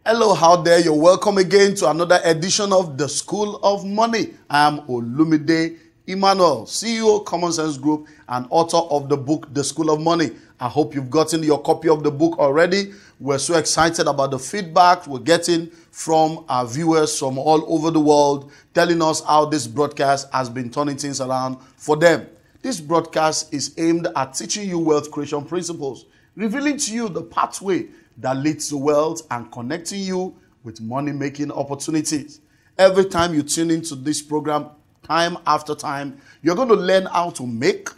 Hello, how there? You're welcome again to another edition of The School of Money. I am Olumide, Emmanuel, CEO, Common Sense Group, and author of the book, The School of Money. I hope you've gotten your copy of the book already. We're so excited about the feedback we're getting from our viewers from all over the world, telling us how this broadcast has been turning things around for them. This broadcast is aimed at teaching you wealth creation principles, revealing to you the pathway that leads to wealth and connecting you with money-making opportunities. Every time you tune into this program, time after time, you're going to learn how to make,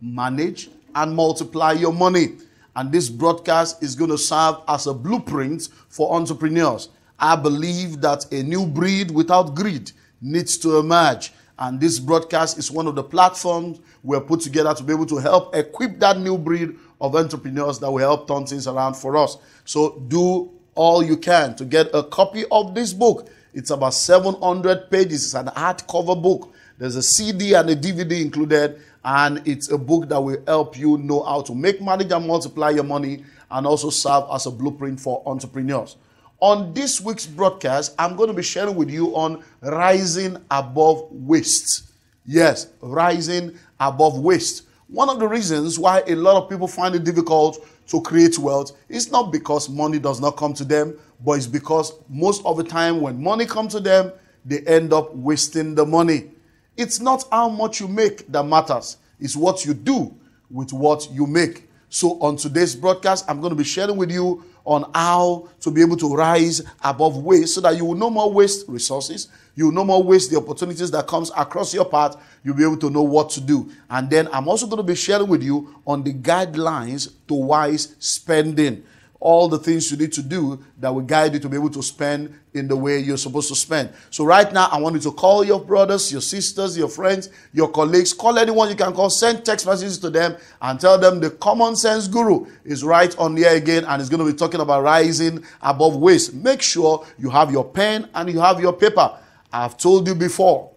manage, and multiply your money. And this broadcast is going to serve as a blueprint for entrepreneurs. I believe that a new breed without greed needs to emerge. And this broadcast is one of the platforms we're put together to be able to help equip that new breed of entrepreneurs that will help turn things around for us. So do all you can to get a copy of this book. It's about 700 pages. It's an hardcover book. There's a CD and a DVD included, and it's a book that will help you know how to make, manage, and multiply your money, and also serve as a blueprint for entrepreneurs. On this week's broadcast, I'm going to be sharing with you on rising above waste. Yes, rising above waste. One of the reasons why a lot of people find it difficult to create wealth is not because money does not come to them, but it's because most of the time when money comes to them, they end up wasting the money. It's not how much you make that matters. It's what you do with what you make. So on today's broadcast, I'm going to be sharing with you on how to be able to rise above waste so that you will no more waste resources. You will no more waste the opportunities that comes across your path. You'll be able to know what to do. And then I'm also going to be sharing with you on the guidelines to wise spending. All the things you need to do that will guide you to be able to spend in the way you're supposed to spend. So right now, I want you to call your brothers, your sisters, your friends, your colleagues. Call anyone you can call. Send text messages to them and tell them the Common Sense Guru is right on here again and is going to be talking about rising above waste. Make sure you have your pen and you have your paper. I've told you before,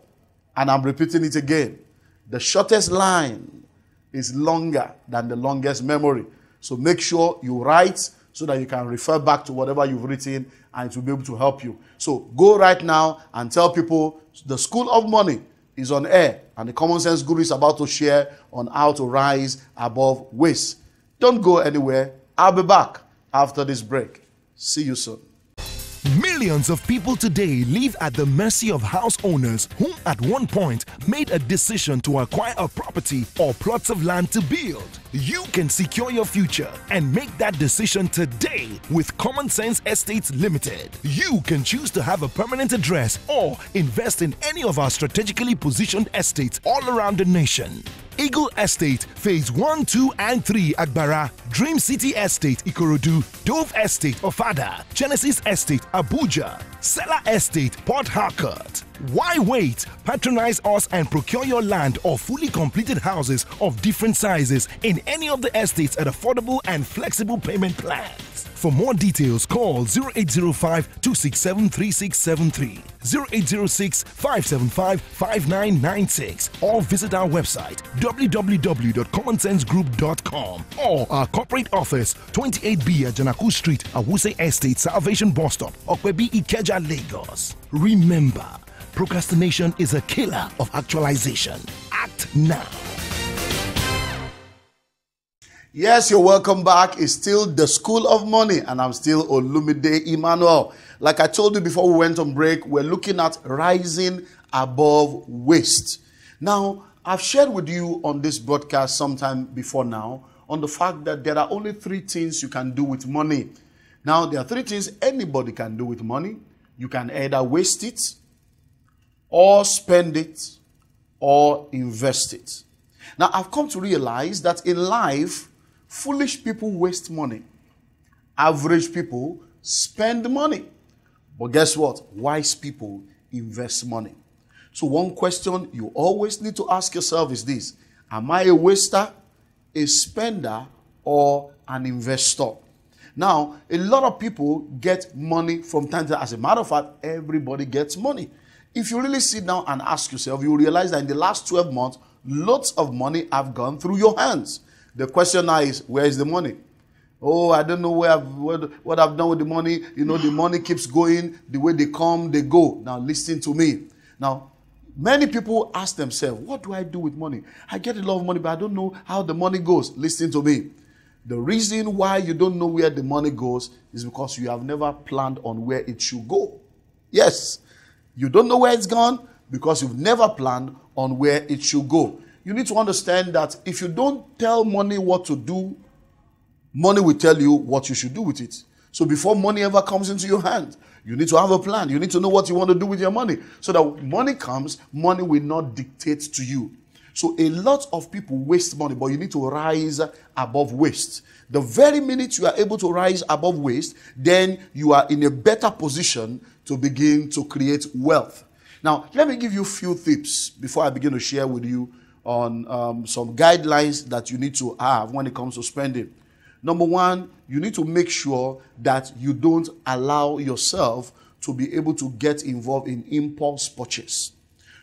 and I'm repeating it again. The shortest line is longer than the longest memory. So make sure you write so that you can refer back to whatever you've written and it will be able to help you. So go right now and tell people the School of Money is on air and the Common Sense Guru is about to share on how to rise above waste. Don't go anywhere. I'll be back after this break. See you soon. Millions of people today live at the mercy of house owners who at one point made a decision to acquire a property or plots of land to build. You can secure your future and make that decision today with Common Sense Estates Limited. You can choose to have a permanent address or invest in any of our strategically positioned estates all around the nation. Eagle Estate, Phase 1, 2, and 3, Agbara, Dream City Estate, Ikorodu, Dove Estate, Ofada, Genesis Estate, Abuja, Sela Estate, Port Harcourt. Why wait? Patronize us and procure your land or fully completed houses of different sizes in any of the estates at affordable and flexible payment plans. For more details, call 0805-267-3673, 0806-575-5996, or visit our website www.commonsensegroup.com or our corporate office 28B at Janaku Street, Awuse Estate, Salvation Bus Stop, Okwebi, Ikeja, Lagos. Remember, procrastination is a killer of actualization. Act now. Yes, you're welcome back. It's still The School of Money, and I'm still Olumide Emmanuel. Like I told you before we went on break, we're looking at rising above waste. Now, I've shared with you on this broadcast sometime before now on the fact that there are only three things you can do with money. Now, there are three things anybody can do with money. You can either waste it, or spend it, or invest it. Now, I've come to realize that in life, foolish people waste money. Average people spend money. But guess what? Wise people invest money. So one question you always need to ask yourself is this: am I a waster, a spender, or an investor? Now, a lot of people get money from time to time. As a matter of fact, everybody gets money. If you really sit down and ask yourself, you will realize that in the last 12 months, lots of money have gone through your hands. The question now is, where is the money? Oh, I don't know what I've done with the money. You know, the money keeps going. The way they come, they go. Now, listen to me. Now, many people ask themselves, what do I do with money? I get a lot of money, but I don't know how the money goes. Listen to me. The reason why you don't know where the money goes is because you have never planned on where it should go. Yes, you don't know where it's gone because you've never planned on where it should go. You need to understand that if you don't tell money what to do, money will tell you what you should do with it. So before money ever comes into your hand, you need to have a plan. You need to know what you want to do with your money. So that when money comes, money will not dictate to you. So a lot of people waste money, but you need to rise above waste. The very minute you are able to rise above waste, then you are in a better position to begin to create wealth. Now, let me give you a few tips before I begin to share with you on some guidelines that you need to have when it comes to spending. Number one, you need to make sure that you don't allow yourself to be able to get involved in impulse purchase.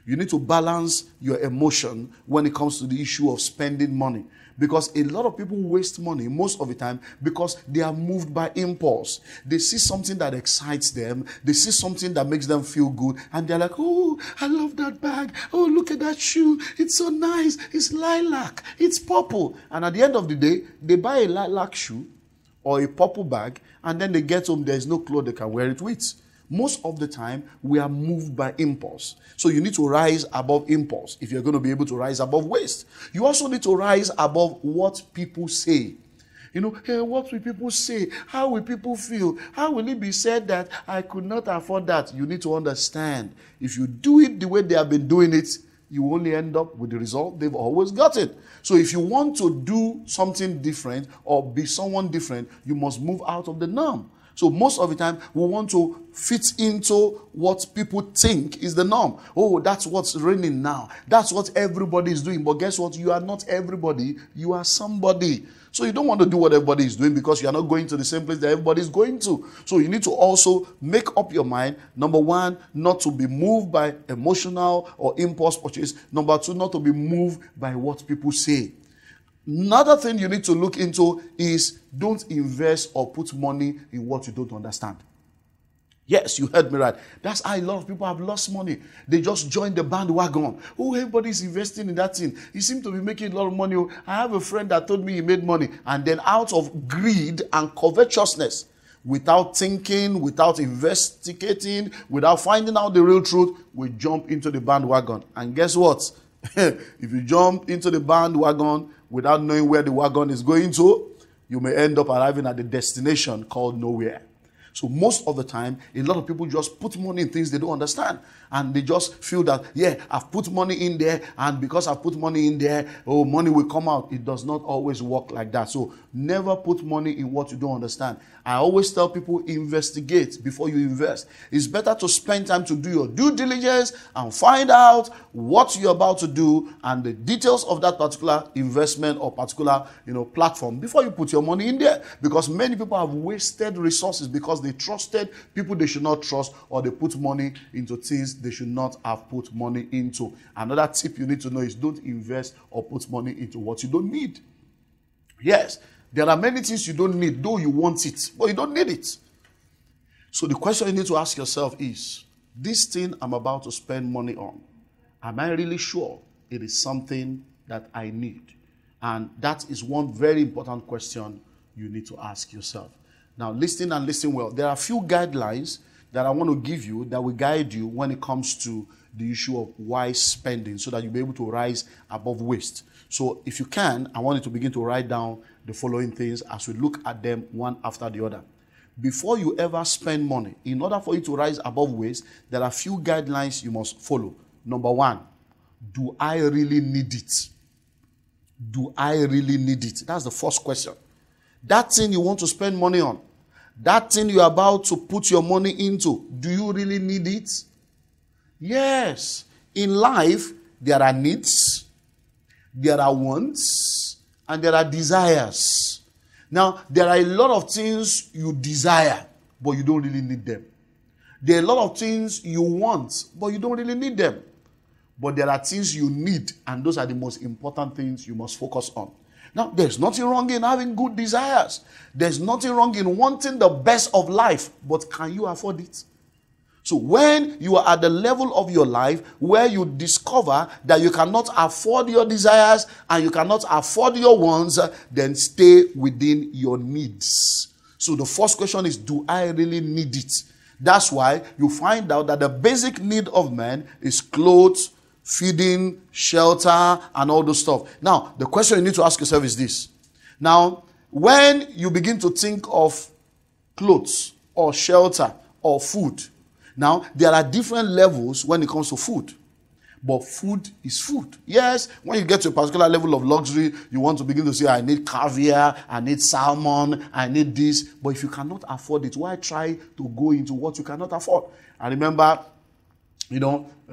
You need to balance your emotion when it comes to the issue of spending money. Because a lot of people waste money most of the time because they are moved by impulse. They see something that excites them. They see something that makes them feel good. And they're like, oh, I love that bag. Oh, look at that shoe. It's so nice. It's lilac. It's purple. And at the end of the day, they buy a lilac shoe or a purple bag. And then they get home, there's no clothes they can wear it with. Most of the time, we are moved by impulse. So you need to rise above impulse if you're going to be able to rise above waste. You also need to rise above what people say. You know, hey, what will people say? How will people feel? How will it be said that I could not afford that? You need to understand. If you do it the way they have been doing it, you only end up with the result they've always gotten. So if you want to do something different or be someone different, you must move out of the norm. So most of the time, we want to fit into what people think is the norm. Oh, that's what's reigning now. That's what everybody is doing. But guess what? You are not everybody. You are somebody. So you don't want to do what everybody is doing because you are not going to the same place that everybody is going to. So you need to also make up your mind, number one, not to be moved by emotional or impulse purchase. Number two, not to be moved by what people say. Another thing you need to look into is don't invest or put money in what you don't understand. Yes, you heard me right. That's how a lot of people have lost money. They just joined the bandwagon. Oh, everybody's investing in that thing. He seems to be making a lot of money. I have a friend that told me he made money. And then out of greed and covetousness, without thinking, without investigating, without finding out the real truth, we jump into the bandwagon. And guess what? If you jump into the bandwagon without knowing where the wagon is going to, you may end up arriving at the destination called nowhere. So most of the time, a lot of people just put money in things they don't understand. And they just feel that, yeah, I've put money in there. And because I've put money in there, oh, money will come out. It does not always work like that. So never put money in what you don't understand. I always tell people, investigate before you invest. It's better to spend time to do your due diligence and find out what you're about to do and the details of that particular investment or particular, platform before you put your money in there. Because many people have wasted resources because they trusted people they should not trust, or they put money into things they should not have put money into. Another tip you need to know is don't invest or put money into what you don't need. Yes, there are many things you don't need, though you want it, but you don't need it. So the question you need to ask yourself is, this thing I'm about to spend money on, am I really sure it is something that I need? And that is one very important question you need to ask yourself. Now, listen and listen well. There are a few guidelines that I want to give you that will guide you when it comes to the issue of wise spending so that you'll be able to rise above waste. So if you can, I want you to begin to write down the following things as we look at them one after the other. Before you ever spend money, in order for you to rise above waste, there are a few guidelines you must follow. Number one, do I really need it? Do I really need it? That's the first question. That thing you want to spend money on, that thing you're about to put your money into, do you really need it? Yes. In life, there are needs, there are wants, and there are desires. Now, there are a lot of things you desire, but you don't really need them. There are a lot of things you want, but you don't really need them. But there are things you need, and those are the most important things you must focus on. Now, there's nothing wrong in having good desires. There's nothing wrong in wanting the best of life, but can you afford it? So when you are at the level of your life where you discover that you cannot afford your desires and you cannot afford your wants, then stay within your needs. So the first question is, do I really need it? That's why you find out that the basic need of man is clothes, feeding, shelter, and all those stuff. Now, the question you need to ask yourself is this. Now, when you begin to think of clothes or shelter or food, now, there are different levels when it comes to food. But food is food. Yes, when you get to a particular level of luxury, you want to begin to say, I need caviar, I need salmon, I need this. But if you cannot afford it, why try to go into what you cannot afford? I remember,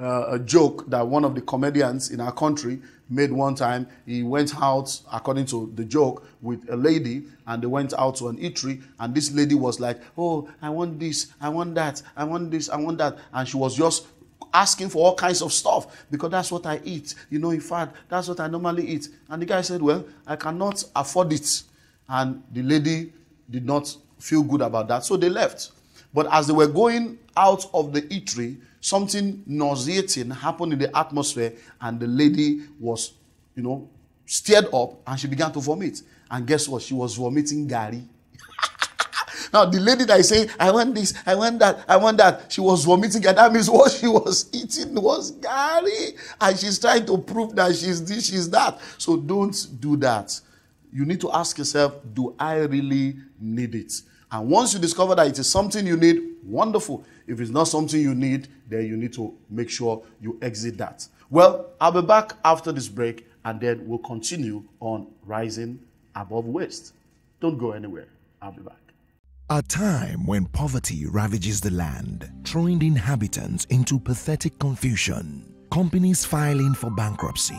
a joke that one of the comedians in our country made one time. He went out, according to the joke, with a lady, and they went out to an eatery, and this lady was like, oh, I want this, I want that, I want this, I want that. And she was just asking for all kinds of stuff, because that's what I eat. In fact, that's what I normally eat. And the guy said, well, I cannot afford it. And the lady did not feel good about that, so they left. But as they were going out of the eatery, something nauseating happened in the atmosphere, and the lady was, stirred up, and she began to vomit. And guess what? She was vomiting gari. Now, the lady that is saying, I want this, I want that, I want that, she was vomiting, and that means what she was eating was gari. And she's trying to prove that she's this, she's that. So don't do that. You need to ask yourself, do I really need it? And once you discover that it is something you need, wonderful. If it's not something you need, then you need to make sure you exit that. Well, I'll be back after this break, and then we'll continue on rising above waste. Don't go anywhere. I'll be back. A time when poverty ravages the land, throwing the inhabitants into pathetic confusion. Companies filing for bankruptcy.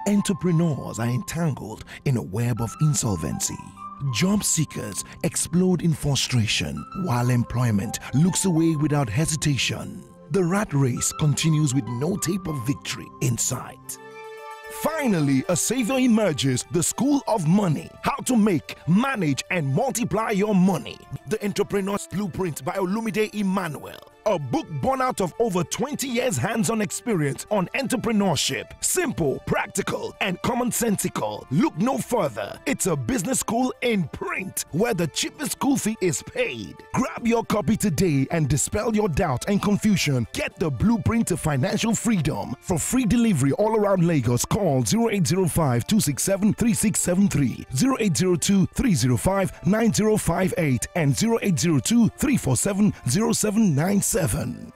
Entrepreneurs are entangled in a web of insolvency. Job seekers explode in frustration while employment looks away without hesitation. The rat race continues with no tape of victory in sight. Finally, a savior emerges, the School of Money. How to make, manage, and multiply your money. The Entrepreneur's Blueprint by Olumide Emmanuel. A book born out of over 20 years hands-on experience on entrepreneurship. Simple, practical, and commonsensical. Look no further. It's a business school in print where the cheapest school fee is paid. Grab your copy today and dispel your doubt and confusion. Get the blueprint to financial freedom. For free delivery all around Lagos, call 0805-267-3673, 0802-305-9058, and 0802-347-0797.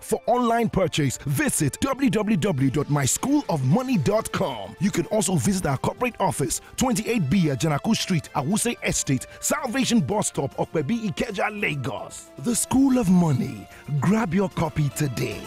For online purchase, visit www.myschoolofmoney.com. You can also visit our corporate office, 28B Ajanaku Street, Awuse Estate, Salvation Bus Stop, Okpebi Ikeja, Lagos. The School of Money. Grab your copy today.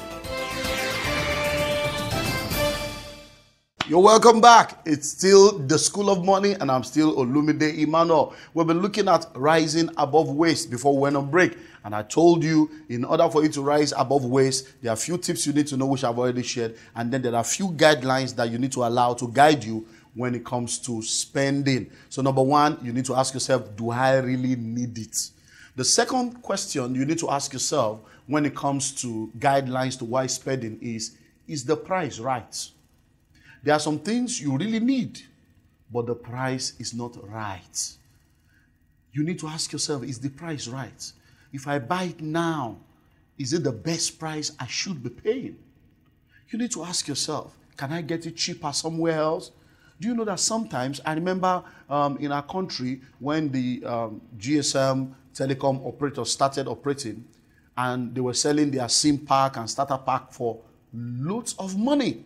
You're welcome back. It's still the School of Money, and I'm still Olumide Emmanuel. We've been looking at rising above waste before we went on break. And I told you, in order for you to rise above waste, there are a few tips you need to know, which I've already shared. And then there are a few guidelines that you need to allow to guide you when it comes to spending. So number one, you need to ask yourself, do I really need it? The second question you need to ask yourself when it comes to guidelines to wise spending is the price right? There are some things you really need, but the price is not right. You need to ask yourself, is the price right? If I buy it now, is it the best price I should be paying? You need to ask yourself, can I get it cheaper somewhere else? Do you know that sometimes, I remember in our country when the GSM telecom operators started operating, and they were selling their SIM pack and starter pack for loads of money.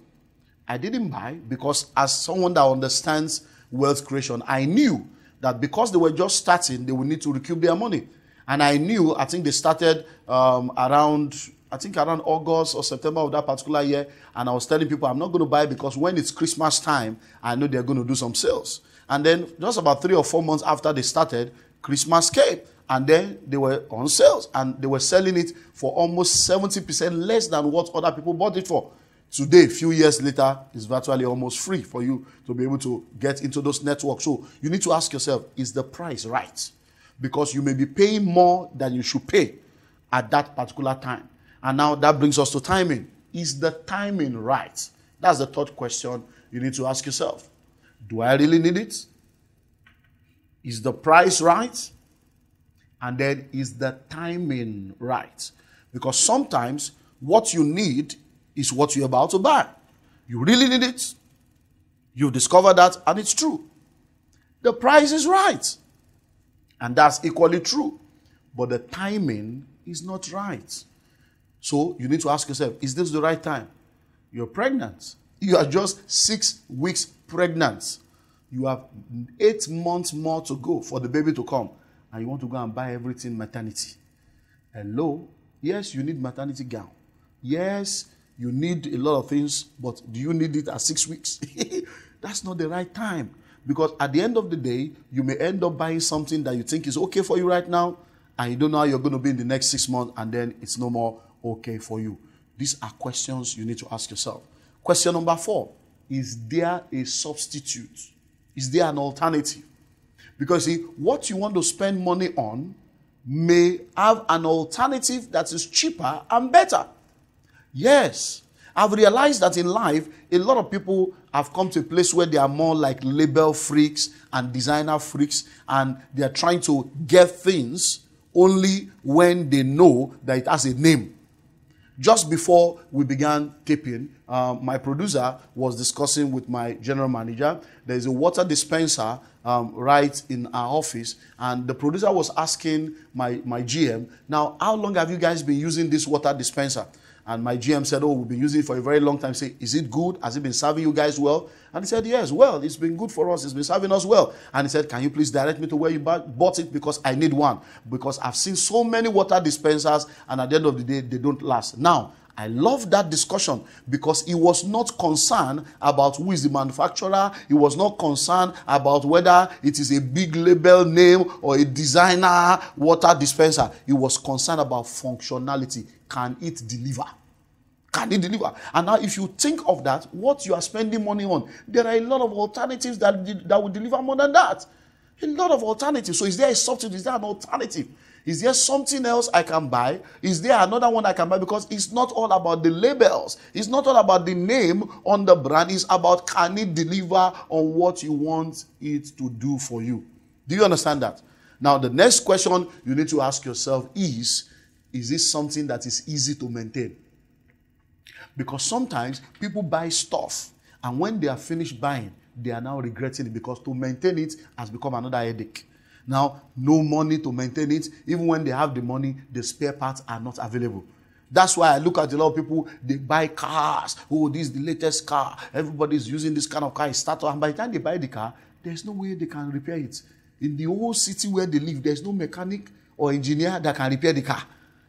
I didn't buy because, as someone that understands wealth creation, I knew that because they were just starting, they would need to recoup their money. And I knew, I think they started around August or September of that particular year. And I was telling people, I'm not going to buy because when it's Christmas time, I know they're going to do some sales. And then just about 3 or 4 months after they started, Christmas came. And then they were on sales. And they were selling it for almost 70% less than what other people bought it for. Today, a few years later, it's virtually almost free for you to be able to get into those networks. So you need to ask yourself, is the price right? Because you may be paying more than you should pay at that particular time. And now that brings us to timing. Is the timing right? That's the third question you need to ask yourself. Do I really need it? Is the price right? And then, is the timing right? Because sometimes what you need is what you're about to buy. You really need it. You discover that, and it's true. The price is right. And that's equally true. But the timing is not right. So you need to ask yourself, is this the right time? You're pregnant. You are just 6 weeks pregnant. You have 8 months more to go for the baby to come. And you want to go and buy everything maternity. Hello? Yes, you need maternity gown. Yes, you need a lot of things, but do you need it at 6 weeks? That's not the right time. Because at the end of the day, you may end up buying something that you think is okay for you right now, and you don't know how you're going to be in the next 6 months, and then it's no more okay for you. These are questions you need to ask yourself. Question number 4, is there a substitute? Is there an alternative? Because see, what you want to spend money on may have an alternative that is cheaper and better. Yes, I've realized that in life, a lot of people have come to a place where they are more like label freaks and designer freaks, and they are trying to get things only when they know that it has a name. Just before we began taping, my producer was discussing with my general manager. There is a water dispenser right in our office, and the producer was asking my GM, now, how long have you guys been using this water dispenser? And my GM said, oh, we've been using it for a very long time. Say, is it good? Has it been serving you guys well? And he said, yes, well, it's been good for us. It's been serving us well. And he said, can you please direct me to where you bought it? Because I need one. Because I've seen so many water dispensers, and at the end of the day, they don't last. Now, I love that discussion because he was not concerned about who is the manufacturer. He was not concerned about whether it is a big label name or a designer water dispenser. He was concerned about functionality. Can it deliver? Can it deliver? And now if you think of that, what you are spending money on, there are a lot of alternatives that will deliver more than that. A lot of alternatives. So is there a substitute? Is there an alternative? Is there something else I can buy? Is there another one I can buy? Because it's not all about the labels. It's not all about the name on the brand. It's about, can it deliver on what you want it to do for you? Do you understand that? Now, the next question you need to ask yourself is this something that is easy to maintain? Because sometimes people buy stuff, and when they are finished buying, they are now regretting it because to maintain it has become another headache. Now, no money to maintain it. Even when they have the money, the spare parts are not available. That's why I look at a lot of people, they buy cars. Oh, this is the latest car. Everybody's using this kind of car. It's startup. And by the time they buy the car, there's no way they can repair it. In the whole city where they live, there's no mechanic or engineer that can repair the car.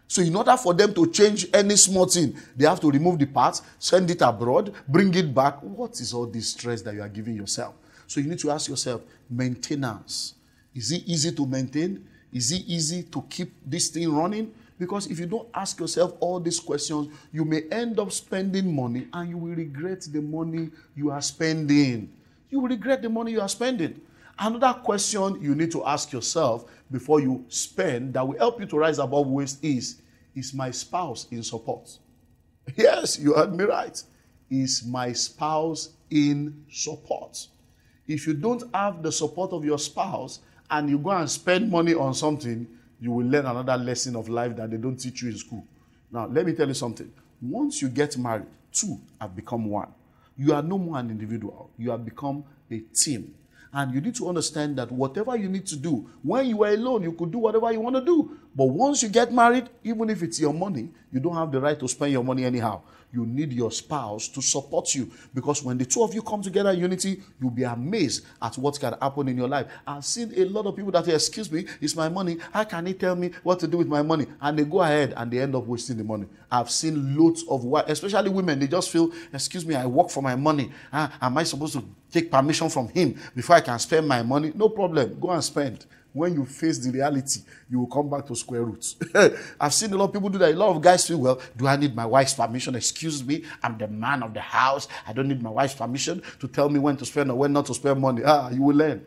So in order for them to change any small thing, they have to remove the parts, send it abroad, bring it back. What is all this stress that you are giving yourself? So you need to ask yourself, maintenance. Is it easy to maintain? Is it easy to keep this thing running? Because if you don't ask yourself all these questions, you may end up spending money and you will regret the money you are spending. You will regret the money you are spending. Another question you need to ask yourself before you spend that will help you to rise above waste is my spouse in support? Yes, you heard me right. Is my spouse in support? If you don't have the support of your spouse and you go and spend money on something, you will learn another lesson of life that they don't teach you in school. Now, let me tell you something. Once you get married, two have become one. You are no more an individual. You have become a team. And you need to understand that whatever you need to do, when you are alone, you could do whatever you want to do. But once you get married, even if it's your money, you don't have the right to spend your money anyhow. You need your spouse to support you. Because when the two of you come together in unity, you'll be amazed at what can happen in your life. I've seen a lot of people that say, excuse me, it's my money. How can he tell me what to do with my money? And they go ahead and they end up wasting the money. I've seen loads of, especially women, they just feel, excuse me, I work for my money. Am I supposed to take permission from him before I can spend my money? No problem. Go and spend. when you face the reality, you will come back to square roots. I've seen a lot of people do that. A lot of guys feel, well, do I need my wife's permission? Excuse me, I'm the man of the house. I don't need my wife's permission to tell me when to spend or when not to spend money. You will learn.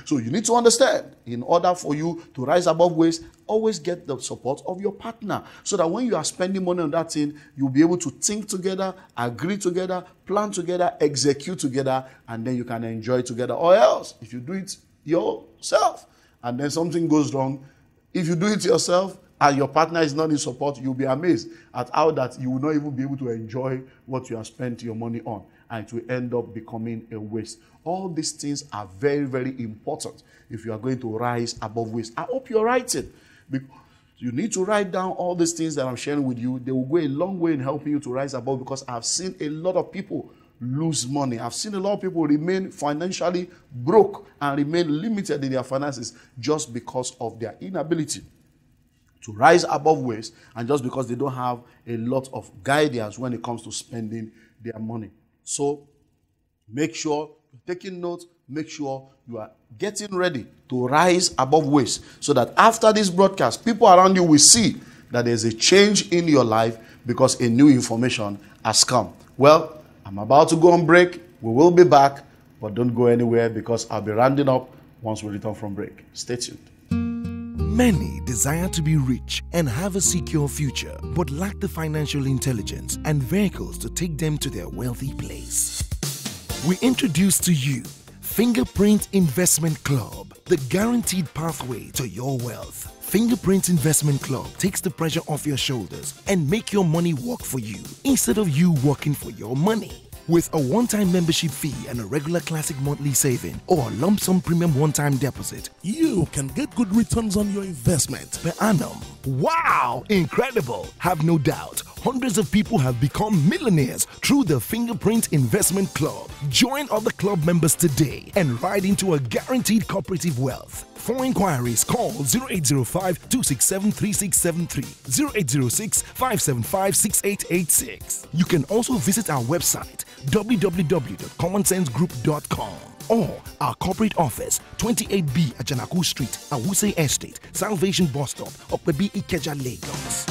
So you need to understand, in order for you to rise above waste, always get the support of your partner, so that when you are spending money on that thing, you'll be able to think together, agree together, plan together, execute together, and then you can enjoy together. Or else, if you do it yourself and then something goes wrong, if you do it yourself and your partner is not in support, you'll be amazed at how that you will not even be able to enjoy what you have spent your money on, and it will end up becoming a waste. All these things are very, very important if you are going to rise above waste. I hope you're writing. You need to write down all these things that I'm sharing with you. They will go a long way in helping you to rise above, because I've seen a lot of people lose money. I've seen a lot of people remain financially broke and remain limited in their finances just because of their inability to rise above waste, and just because they don't have a lot of guidance when it comes to spending their money. So make sure you're taking notes. Make sure you are getting ready to rise above waste, so that after this broadcast, people around you will see that there's a change in your life because a new information has come. Well, I'm about to go on break. We will be back, but don't go anywhere, because I'll be rounding up once we return from break. Stay tuned. Many desire to be rich and have a secure future, but lack the financial intelligence and vehicles to take them to their wealthy place. We introduce to you Fingerprint Investment Club, the guaranteed pathway to your wealth. Fingerprint Investment Club takes the pressure off your shoulders and make your money work for you instead of you working for your money. With a one-time membership fee and a regular classic monthly saving or a lump sum premium one-time deposit, you can get good returns on your investment per annum. Wow! Incredible! Have no doubt, hundreds of people have become millionaires through the Fingerprint Investment Club. Join other club members today and ride into a guaranteed cooperative wealth. For inquiries, call 0805-267-3673, 0806-575-6886. You can also visit our website, www.commonsensegroup.com, or our corporate office, 28B Ajanaku Street, Awuse Estate, Salvation Bus Stop, Okpebi Ikeja, Lagos.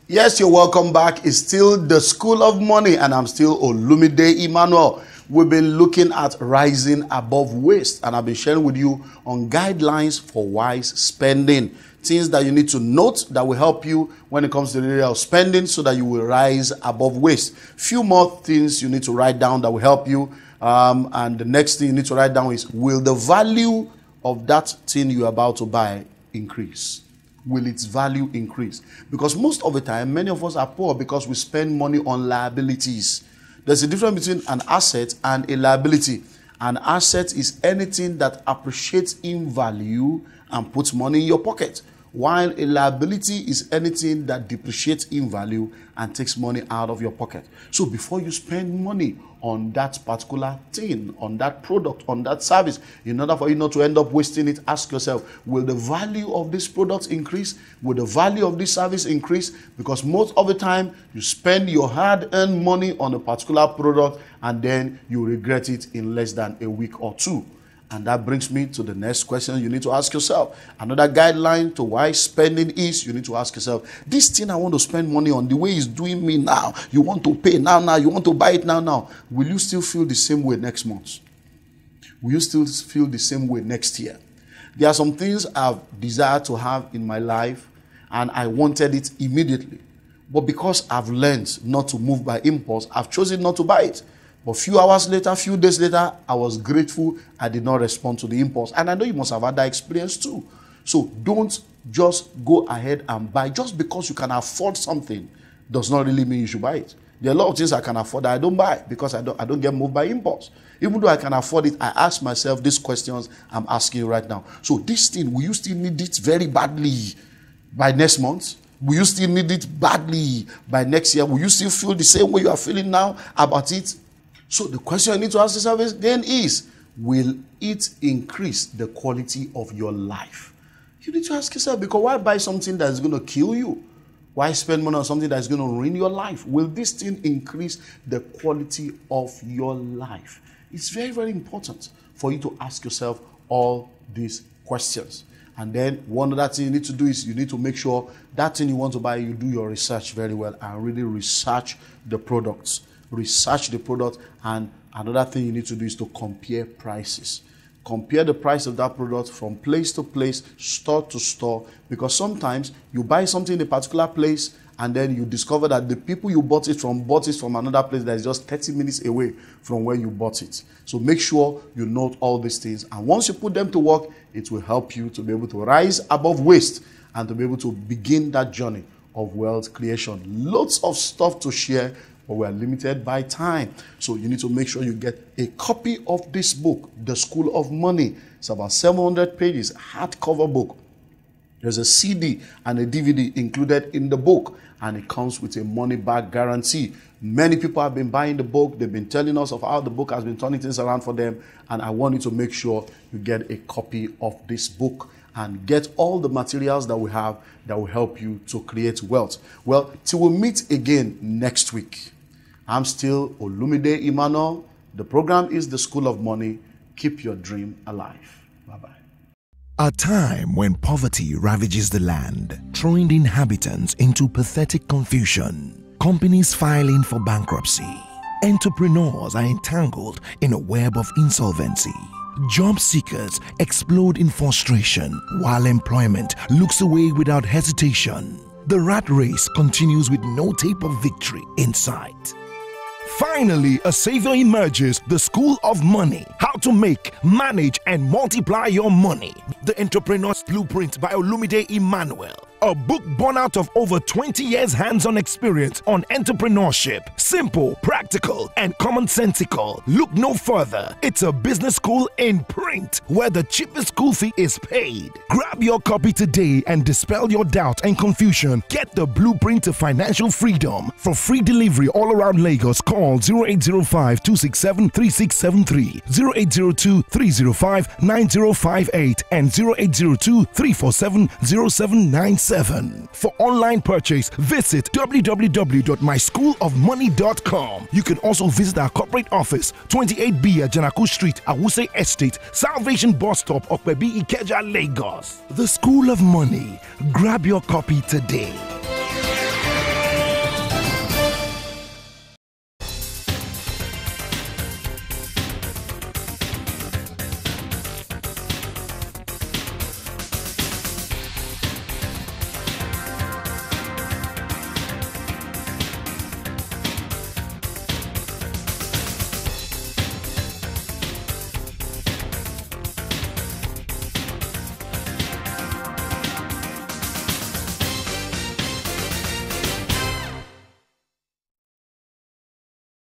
Yes, you're welcome back. It's still the School of Money, and I'm still Olumide Emmanuel. We've been looking at rising above waste, and I've been sharing with you on guidelines for wise spending. Things that you need to note that will help you when it comes to the area of spending, so that you will rise above waste. Few more things you need to write down that will help you. And the next thing you need to write down is, will the value of that thing you're about to buy increase? Will its value increase? Because most of the time, many of us are poor because we spend money on liabilities. There's a difference between an asset and a liability. An asset is anything that appreciates in value and puts money in your pocket, while a liability is anything that depreciates in value and takes money out of your pocket. So before you spend money on that particular thing, on that product, on that service, in order for you not to end up wasting it, ask yourself, will the value of this product increase? Will the value of this service increase? Because most of the time, you spend your hard-earned money on a particular product and then you regret it in less than a week or two. And that brings me to the next question you need to ask yourself. Another guideline to wise spending is, you need to ask yourself, this thing I want to spend money on, the way it's doing me now, you want to pay now, you want to buy it now. Will you still feel the same way next month? Will you still feel the same way next year? There are some things I've desired to have in my life, and I wanted it immediately. But because I've learned not to move by impulse, I've chosen not to buy it. But few hours later, few days later, I was grateful I did not respond to the impulse. And I know you must have had that experience too. So don't just go ahead and buy. Just because you can afford something does not really mean you should buy it. There are a lot of things I can afford that I don't buy because I don't get moved by impulse. Even though I can afford it, I ask myself these questions I'm asking you right now. So this thing, will you still need it very badly by next month? Will you still need it badly by next year? Will you still feel the same way you are feeling now about it? So the question you need to ask yourself is, will it increase the quality of your life? You need to ask yourself, because why buy something that is going to kill you? Why spend money on something that is going to ruin your life? Will this thing increase the quality of your life? It's very, very important for you to ask yourself all these questions. And then one other thing you need to do is you need to make sure that thing you want to buy, you do your research very well and really research the products. Research the product. And another thing you need to do is to compare prices. Compare the price of that product from place to place, store to store, because sometimes you buy something in a particular place and then you discover that the people you bought it from another place that is just 30 minutes away from where you bought it. So make sure you note all these things, and once you put them to work, it will help you to be able to rise above waste and to be able to begin that journey of wealth creation. Lots of stuff to share, but we are limited by time. So you need to make sure you get a copy of this book, The School of Money. It's about 700 pages, hardcover book. There's a CD and a DVD included in the book, and it comes with a money-back guarantee. Many people have been buying the book. They've been telling us of how the book has been turning things around for them, and I want you to make sure you get a copy of this book and get all the materials that we have that will help you to create wealth. Well, till we meet again next week, I'm still Olumide Emmanuel. The program is The School of Money. Keep your dream alive. Bye-bye. A time when poverty ravages the land, throwing the inhabitants into pathetic confusion. Companies filing for bankruptcy. Entrepreneurs are entangled in a web of insolvency. Job seekers explode in frustration while employment looks away without hesitation. The rat race continues with no tape of victory in sight. Finally, a savior emerges, The School of Money. How to make, manage, and multiply your money. The Entrepreneur's Blueprint by Olumide Emmanuel. A book born out of over 20 years hands-on experience on entrepreneurship. Simple, practical, and commonsensical. Look no further. It's a business school in print where the cheapest school fee is paid. Grab your copy today and dispel your doubt and confusion. Get the blueprint to financial freedom. For free delivery all around Lagos, call 0805-267-3673, 0802-305-9058, and 0802-347-0797. For online purchase, visit www.myschoolofmoney.com. You can also visit our corporate office, 28B at Janaku Street, Awuse Estate, Salvation Bus Stop, Okpebi, Ikeja, Lagos. The School of Money. Grab your copy today.